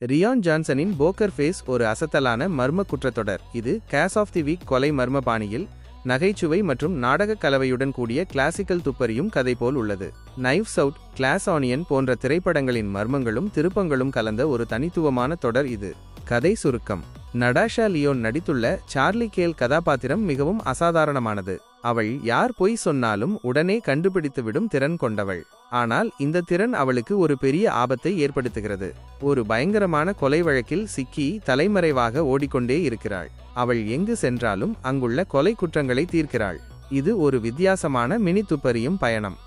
Ryan ஜான்சனின் poker face ஒரு அசத்தலான மர்ம குற்றத்தொடர். இது கேஸ் ஆஃப் தி வீக் கொலை மர்ம பாணியில் நகைச்சுவை மற்றும் நாடக கலவையுடன் கூடிய கிளாசிக்கல் துப்பறியும் கதை போல் உள்ளது. நைவ்ஸ் அவுட், கிளாஸ் ஆனியன் போன்ற திரைப்படங்களின் மர்மங்களும் திருப்பங்களும் கலந்த ஒரு தனித்துவமான தொடர் இது. கதை சுருக்கம்: நடாஷா லியோன் நடித்துள்ள சார்லி கேல் கதாபாத்திரம் மிகவும் அசாதாரணமானது. அவள் யார் பொய் சொன்னாலும் உடனே கண்டுபிடித்துவிடும் திறன் கொண்டவள். ஆனால் இந்த திறன் அவளுக்கு ஒரு பெரிய ஆபத்தை ஏற்படுத்துகிறது. ஒரு பயங்கரமான கொலை வழக்கில் சிக்கி தலைமறைவாக ஓடிக்கொண்டே இருக்கிறாள். அவள் எங்கு சென்றாலும் அங்குள்ள கொலை குற்றங்களை தீர்க்கிறாள். இது ஒரு வித்தியாசமான மினி துப்பறியும் பயணம்.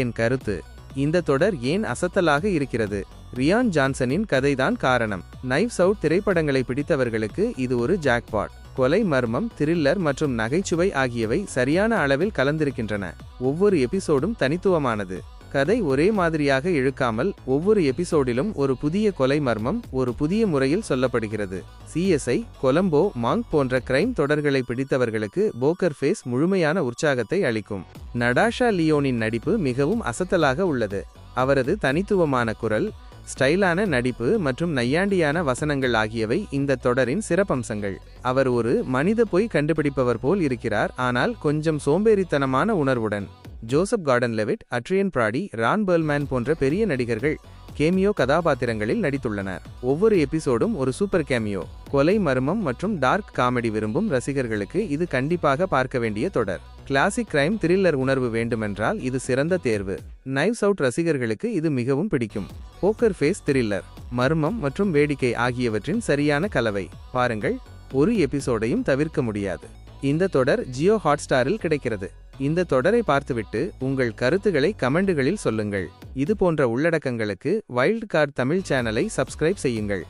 என் கருத்து: இந்த தொடர் ஏன் அசத்தலாக இருக்கிறது? ரியான் ஜான்சனின் கதைதான் காரணம். நைவ்ஸ் அவுட் திரைப்படங்களை பிடித்தவர்களுக்கு இது ஒரு ஜாக்பாட். கொலை, மர்மம், த்ரில்லர் மற்றும் நகைச்சுவை ஆகியவை சரியான அளவில் கலந்திருக்கின்றன. ஒவ்வொரு எபிசோடும் தனித்துவமானது. கதை ஒரே மாதிரியாக இழுக்காமல் ஒவ்வொரு எபிசோடிலும் ஒரு புதிய கொலை மர்மம் ஒரு புதிய முறையில் சொல்லப்படுகிறது. CSI, கொலம்போ, மாங்க் போன்ற கிரைம் தொடர்களை பிடித்தவர்களுக்கு போக்கர் ஃபேஸ் முழுமையான உற்சாகத்தை அளிக்கும். நடாஷா லியோனின் நடிப்பு மிகவும் அசத்தலாக உள்ளது. அவரது தனித்துவமான குரல், ஸ்டைலான நடிப்பு மற்றும் நையாண்டியான வசனங்கள் ஆகியவை இந்த தொடரின் சிறப்பம்சங்கள். அவர் ஒரு மனித பொய் கண்டுபிடிப்பவர் போல் இருக்கிறார், ஆனால் கொஞ்சம் சோம்பேறித்தனமான உணர்வுடன். Joseph Gordon-Levitt, Adrien Brody, Ron Perlman போன்ற பெரிய நடிகர்கள் கேமியோ கதாபாத்திரங்களில் நடித்துள்ளனர். ஒவ்வொரு எபிசோடும் ஒரு சூப்பர் கேமியோ. கொலை, மர்மம் மற்றும் டார்க் காமெடி விரும்பும் ரசிகர்களுக்கு இது கண்டிப்பாக பார்க்க வேண்டிய தொடர். கிளாசிக் கிரைம் த்ரில்லர் உணர்வு வேண்டுமென்றால் இது சிறந்த தேர்வு. நைவ்ஸ் அவுட் ரசிகர்களுக்கு இது மிகவும் பிடிக்கும். போக்கர் ஃபேஸ் த்ரில்லர், மர்மம் மற்றும் வேடிக்கை ஆகியவற்றின் சரியான கலவை. பாருங்கள், ஒரு எபிசோடையும் தவிர்க்க முடியாது. இந்த தொடர் ஜியோ ஹாட்ஸ்டாரில் கிடைக்கிறது. இந்த தொடரை பார்த்துவிட்டு உங்கள் கருத்துக்களை கமெண்டுகளில் சொல்லுங்கள். இது போன்ற உள்ளடக்கங்களுக்கு வைல்ட் கார்ட் தமிழ் சேனலை சப்ஸ்கிரைப் செய்யுங்கள்.